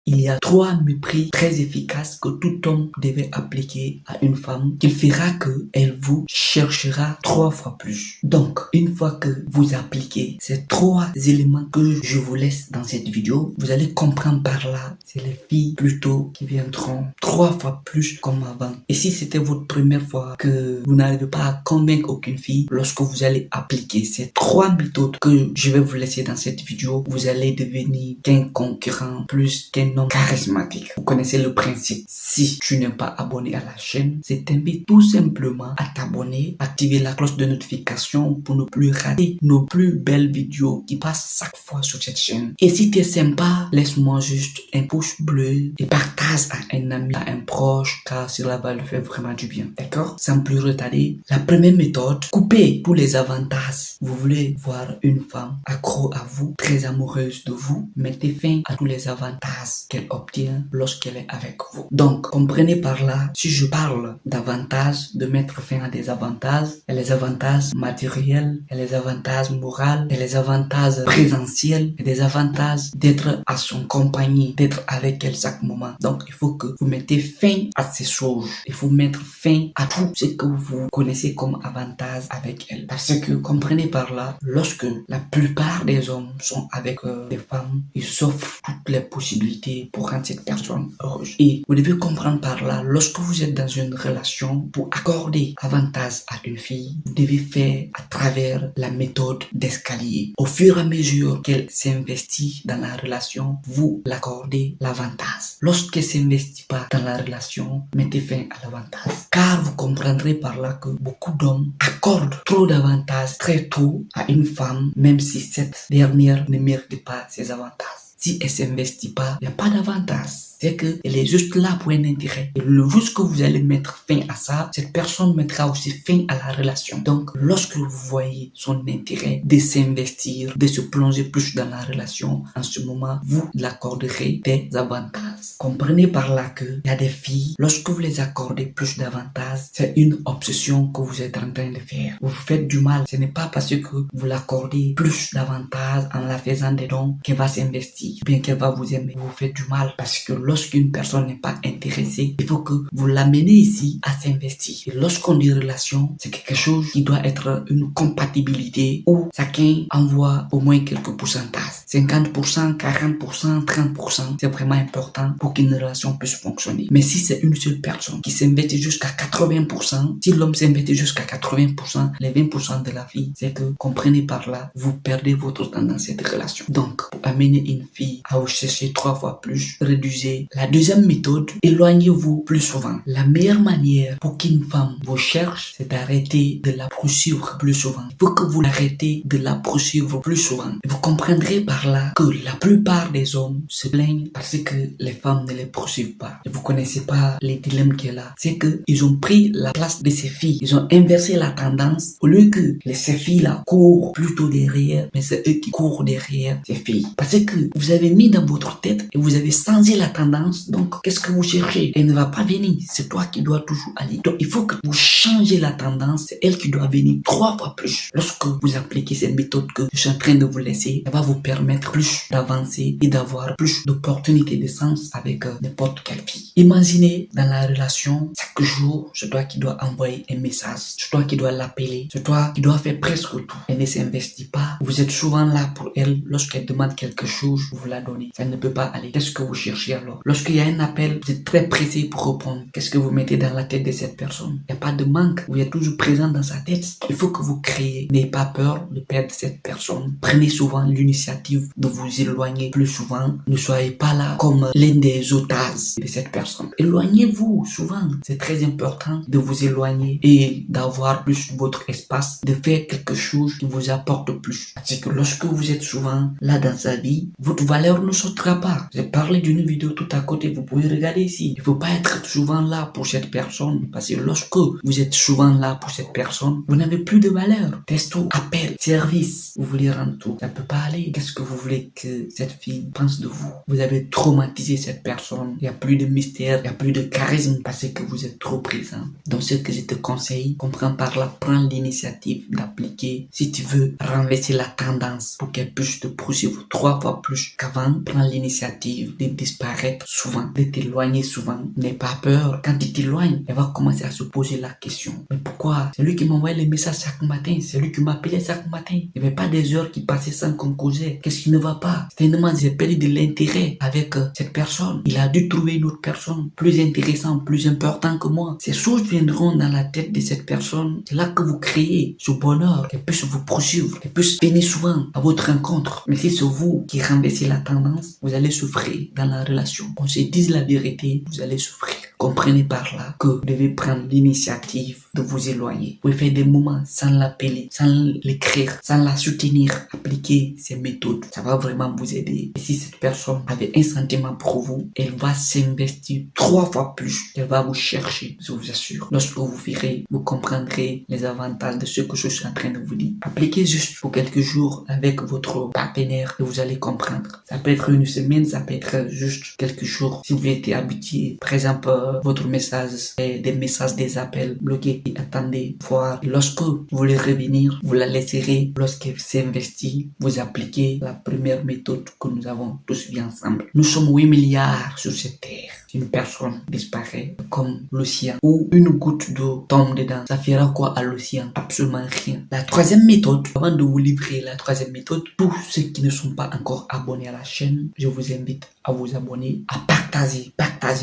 il y a 3 mépris très efficaces que tout homme devait appliquer à une femme qui fera que elle vous cherchera 3 fois plus. Donc, une fois que vous appliquez ces 3 éléments que je vous laisse dans cette vidéo, vous allez comprendre par là, c'est les filles plutôt qui viendront 3 fois plus comme avant. Et si c'était votre première fois que vous n'arrivez pas à convaincre aucune fille, lorsque vous allez appliquer ces 3 méthodes que je vais vous laisser dans cette vidéo, vous allez devenir qu'un concurrent plus qu'un homme charismatique. Vous connaissez le principe. Si tu n'es pas abonné à la chaîne, je t'invite tout simplement à t'abonner, activer la cloche de notification pour ne plus rater nos plus belles vidéos qui passent chaque fois sur cette chaîne. Et si tu es sympa, laisse-moi juste un pouce bleu et partage à un ami, à un proche, car cela va lui faire vraiment du bien. D'accord? Sans plus retarder, la première méthode, coupez tous les avantages. Vous voulez voir une femme accro à vous, très amoureuse de vous, mettez fin à tous les avantages qu'elle obtient lorsqu'elle est avec vous. Donc, comprenez par là, si je parle d'avantages, de mettre fin à des avantages, il y a les avantages matériels, il y a les avantages moraux, il y a les avantages présentiels, il y a des avantages d'être à son compagnie, d'être avec elle chaque moment. Donc, il faut que vous mettez fin à ces choses. Il faut mettre fin à tout ce que vous connaissez comme avantage avec elle. Parce que, comprenez par là, lorsque la plupart des hommes sont avec des femmes, ils s'offrent toutes les possibilités pour rendre cette personne heureuse. Et vous devez comprendre par là, lorsque vous êtes dans une relation, pour accorder avantage à une fille, vous devez faire à travers la méthode d'escalier. Au fur et à mesure qu'elle s'investit dans la relation, vous l'accordez l'avantage. Lorsqu'elle s'investit pas dans la relation, mettez fin à l'avantage. Car vous comprendrez par là que beaucoup d'hommes accordent trop d'avantages très tôt à une femme, même si cette dernière ne mérite pas ses avantages. Si elle s'investit pas, il n'y a pas d'avantage. C'est qu'elle est juste là pour un intérêt. Et le jour que vous allez mettre fin à ça, cette personne mettra aussi fin à la relation. Donc, lorsque vous voyez son intérêt de s'investir, de se plonger plus dans la relation, en ce moment, vous l'accorderez des avantages. Comprenez par là qu'il y a des filles, lorsque vous les accordez plus d'avantages, c'est une obsession que vous êtes en train de faire. Vous vous faites du mal. Ce n'est pas parce que vous l'accordez plus d'avantages en la faisant des dons qu'elle va s'investir, bien qu'elle va vous aimer. Vous vous faites du mal parce que lorsqu'une personne n'est pas intéressée, il faut que vous l'amenez ici à s'investir. Et lorsqu'on dit relation, c'est quelque chose qui doit être une compatibilité où chacun envoie au moins quelques pourcentages. 50%, 40%, 30%. C'est vraiment important pour qu'une relation puisse fonctionner. Mais si c'est une seule personne qui s'investit jusqu'à 80%, si l'homme s'investit jusqu'à 80%, les 20% de la vie, c'est que, comprenez par là, vous perdez votre temps dans cette relation. Donc, pour amener une fille à vous chercher 3 fois plus, réduisez. La deuxième méthode, éloignez-vous plus souvent. La meilleure manière pour qu'une femme vous cherche, c'est d'arrêter de la poursuivre plus souvent. Il faut que vous arrêtez de la poursuivre plus souvent. Et vous comprendrez par là que la plupart des hommes se plaignent parce que les femmes ne les poursuivent pas. Et vous connaissez pas les dilemmes qu'elle a. C'est que ils ont pris la place de ces filles. Ils ont inversé la tendance. Au lieu que ces filles-là courent plutôt derrière, mais c'est eux qui courent derrière ces filles. Parce que vous avez mis dans votre tête et vous avez changé la tendance. Donc, qu'est-ce que vous cherchez? Elle ne va pas venir. C'est toi qui dois toujours aller. Donc, il faut que vous changez la tendance. C'est elle qui doit venir 3 fois plus. Lorsque vous appliquez cette méthode que je suis en train de vous laisser, elle va vous permettre plus d'avancer et d'avoir plus d'opportunités de sens avec n'importe quelle fille. Imaginez dans la relation, chaque jour, c'est toi qui dois envoyer un message. C'est toi qui dois l'appeler. C'est toi qui dois faire presque tout. Elle ne s'investit pas. Vous êtes souvent là pour elle. Lorsqu'elle demande quelque chose, vous la donnez. Ça ne peut pas aller. Qu'est-ce que vous cherchez alors? Lorsqu'il y a un appel, vous êtes très pressé pour répondre. Qu'est-ce que vous mettez dans la tête de cette personne? Il n'y a pas de manque. Vous êtes toujours présent dans sa tête. Il faut que vous créez. N'ayez pas peur de perdre cette personne. Prenez souvent l'initiative de vous éloigner plus souvent. Ne soyez pas là comme l'un des otages de cette personne. Éloignez-vous souvent. C'est très important de vous éloigner et d'avoir plus votre espace, de faire quelque chose qui vous apporte plus. Parce que lorsque vous êtes souvent là dans sa vie, votre valeur ne sautera pas. J'ai parlé d'une vidéo tout à côté, vous pouvez regarder ici. Il ne faut pas être souvent là pour cette personne, parce que lorsque vous êtes souvent là pour cette personne, vous n'avez plus de valeur. Testo, appel, service, vous voulez rendre tout. Ça ne peut pas aller. Qu'est-ce que vous vous voulez que cette fille pense de vous. Vous avez traumatisé cette personne. Il n'y a plus de mystère, il n'y a plus de charisme parce que vous êtes trop présent. Donc ce que je te conseille, comprends par là, prends l'initiative d'appliquer. Si tu veux renverser la tendance pour qu'elle puisse te poursuivre 3 fois plus qu'avant, prends l'initiative de disparaître souvent, de t'éloigner souvent. N'aie pas peur. Quand tu t'éloignes, elle va commencer à se poser la question. Mais pourquoi? C'est lui qui m'envoyait les messages chaque matin. C'est lui qui m'appelait chaque matin. Il n'y avait pas des heures qui passaient sans qu'on causait. Qu'est-ce qui ne va pas? Certainement, j'ai perdu de l'intérêt avec cette personne. Il a dû trouver une autre personne plus intéressante, plus importante que moi. Ces choses viendront dans la tête de cette personne. C'est là que vous créez ce bonheur, qu'elle puisse vous poursuivre, qu'elle puisse venir souvent à votre rencontre. Mais si c'est vous qui renversez la tendance, vous allez souffrir dans la relation. On se dise la vérité, vous allez souffrir. Comprenez par là que vous devez prendre l'initiative de vous éloigner. Vous pouvez faire des moments sans l'appeler, sans l'écrire, sans la soutenir. Appliquer ces méthodes. Ça va vraiment vous aider. Et si cette personne avait un sentiment pour vous, elle va s'investir 3 fois plus. Elle va vous chercher, je vous assure. Lorsque vous verrez, vous comprendrez les avantages de ce que je suis en train de vous dire. Appliquez juste pour quelques jours avec votre partenaire et vous allez comprendre. Ça peut être une semaine, ça peut être juste quelques jours. Si vous êtes habitué, par exemple, votre message est des messages, des appels bloqués. Attendez, voir. Et lorsque vous voulez revenir, vous la laisserez. Lorsqu'elle s'investit, vous appliquez la première méthode que nous avons tous vu ensemble. Nous sommes 8 milliards sur cette terre. Si une personne disparaît comme l'océan ou une goutte d'eau tombe dedans, ça fera quoi à l'océan? Absolument rien. La troisième méthode, avant de vous livrer la troisième méthode, tous ceux qui ne sont pas encore abonnés à la chaîne, je vous invite à vous abonner, à partager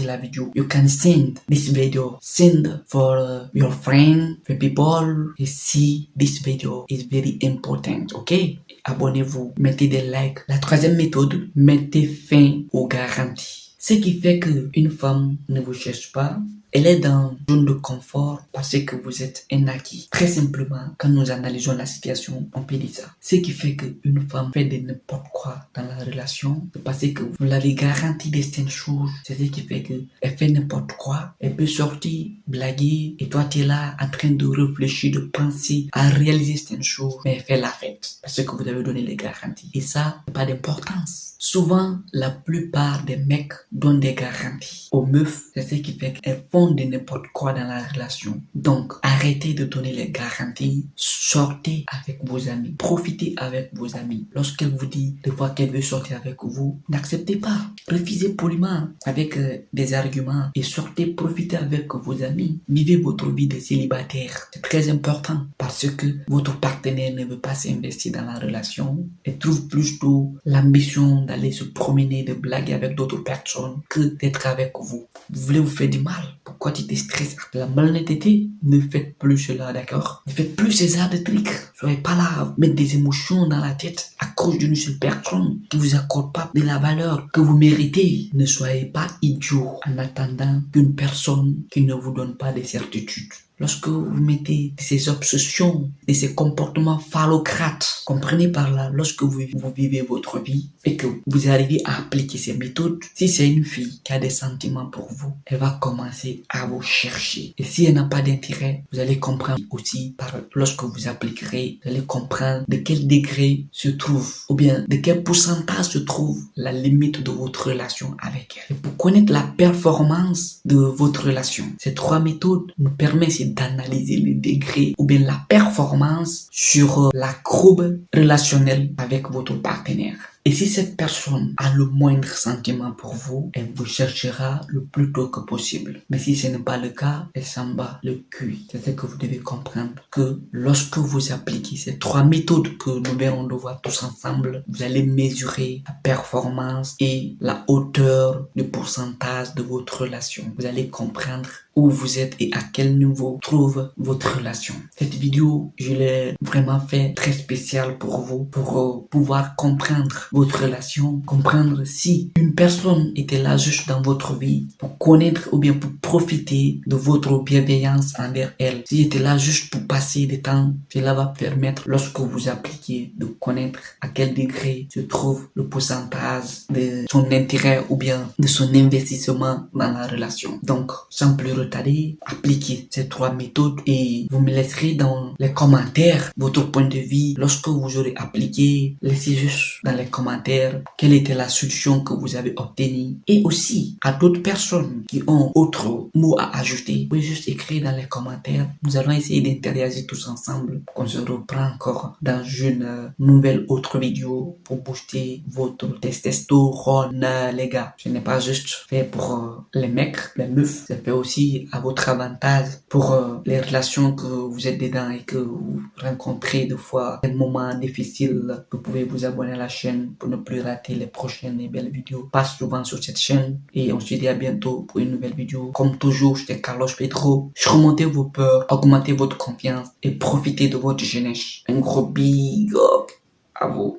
la vidéo. You can send this video, send for your friend, for people. You see, this video is very important, okay? Abonnez-vous, mettez des likes. La troisième méthode, mettez fin aux garanties. Ce qui fait qu'une femme ne vous cherche pas, elle est dans une zone de confort parce que vous êtes un acquis. Très simplement, quand nous analysons la situation, on peut dire ça. Ce qui fait qu'une femme fait de n'importe quoi dans la relation, c'est parce que vous l'avez garanti de certaines choses. C'est ce qui fait qu'elle fait n'importe quoi. Elle peut sortir, blaguer, et toi tu es là en train de réfléchir, de penser à réaliser certaines choses. Mais elle fait la fête parce que vous avez donné les garanties. Et ça, n'a pas d'importance. Souvent, la plupart des mecs donnent des garanties aux meufs. C'est ce qui fait qu'elles font de n'importe quoi dans la relation. Donc, arrêtez de donner les garanties. Sortez avec vos amis. Profitez avec vos amis. Lorsqu'elle vous dit des fois qu'elle veut sortir avec vous, n'acceptez pas. Refusez poliment avec des arguments et sortez, profitez avec vos amis. Vivez votre vie de célibataire. C'est très important parce que votre partenaire ne veut pas s'investir dans la relation et trouve plutôt l'ambition d'aller se promener, de blaguer avec d'autres personnes que d'être avec vous. Vous voulez vous faire du mal. Pourquoi tu te stresses? La malhonnêteté, ne faites plus cela, d'accord? Ne faites plus ces genres de trucs. Soyez pas là à mettre des émotions dans la tête à cause d'une seule personne qui vous accorde pas de la valeur que vous méritez. Ne soyez pas idiot en attendant qu'une personne qui ne vous donne pas de certitudes. Lorsque vous mettez ces obsessions et ces comportements phallocrates, comprenez par là, lorsque vous vivez votre vie et que vous arrivez à appliquer ces méthodes, si c'est une fille qui a des sentiments pour vous, elle va commencer à vous chercher. Et si elle n'a pas d'intérêt, vous allez comprendre aussi, lorsque vous appliquerez, vous allez comprendre de quel degré se trouve, ou bien de quel pourcentage se trouve la limite de votre relation avec elle. Et pour connaître la performance de votre relation, ces 3 méthodes nous permettent d'analyser les degrés ou bien la performance sur la courbe relationnelle avec votre partenaire. Et si cette personne a le moindre sentiment pour vous, elle vous cherchera le plus tôt que possible. Mais si ce n'est pas le cas, elle s'en bat le cul. C'est ce que vous devez comprendre, que lorsque vous appliquez ces 3 méthodes que nous verrons de voir tous ensemble, vous allez mesurer la performance et la hauteur du pourcentage de votre relation. Vous allez comprendre où vous êtes et à quel niveau trouve votre relation. Cette vidéo, je l'ai vraiment fait très spéciale pour vous, pour pouvoir comprendre votre relation, comprendre si une personne était là juste dans votre vie pour connaître ou bien pour profiter de votre bienveillance envers elle. Si elle était là juste pour passer du temps, cela va permettre, lorsque vous appliquez, de connaître à quel degré se trouve le pourcentage de son intérêt ou bien de son investissement dans la relation. Donc, sans plus retarder, appliquez ces 3 méthodes et vous me laisserez dans les commentaires votre point de vue lorsque vous aurez appliqué. Laissez juste dans les commentaires quelle était la solution que vous avez obtenue. Et aussi, à d'autres personnes qui ont autre mot à ajouter, vous pouvez juste écrire dans les commentaires. Nous allons essayer d'interagir tous ensemble pour qu'on se reprend encore dans une nouvelle autre vidéo pour booster votre testostérone, les gars. Ce n'est pas juste fait pour les mecs, les meufs, c'est fait aussi à votre avantage pour les relations que vous êtes dedans et que vous rencontrez des fois des moments difficiles. Vous pouvez vous abonner à la chaîne pour ne plus rater les prochaines et belles vidéos. Passe souvent sur cette chaîne et on se dit à bientôt pour une nouvelle vidéo. Comme toujours, j'étais Carlos Pedro. Surmontez vos peurs, augmentez votre confiance et profitez de votre jeunesse. Un gros big up à vous.